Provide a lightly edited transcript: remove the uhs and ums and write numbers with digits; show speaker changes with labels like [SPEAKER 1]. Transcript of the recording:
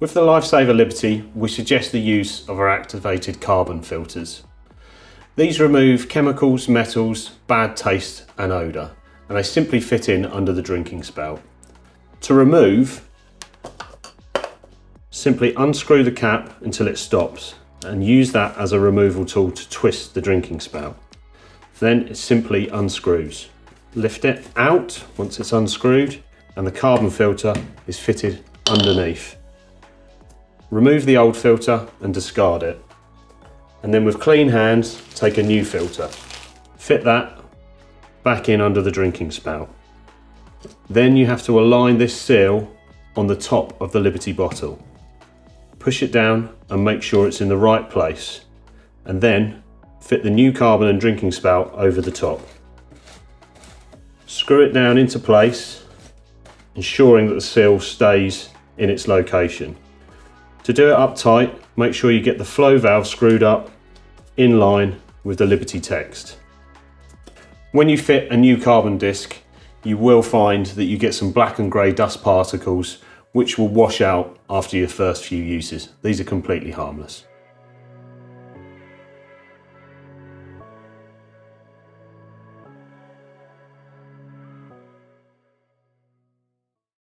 [SPEAKER 1] With the LifeSaver Liberty, we suggest the use of our activated carbon filters. These remove chemicals, metals, bad taste and odour, and they simply fit in under the drinking spout. To remove, simply unscrew the cap until it stops and use that as a removal tool to twist the drinking spout. Then it simply unscrews. Lift it out once it's unscrewed and the carbon filter is fitted underneath. Remove the old filter and discard it. And then with clean hands, take a new filter. Fit that back in under the drinking spout. Then you have to align this seal on the top of the Liberty bottle. Push it down and make sure it's in the right place. And then fit the new carbon and drinking spout over the top. Screw it down into place, ensuring that the seal stays in its location. To do it up tight, make sure you get the flow valve screwed up in line with the Liberty text. When you fit a new carbon disc, you will find that you get some black and grey dust particles which will wash out after your first few uses. These are completely harmless.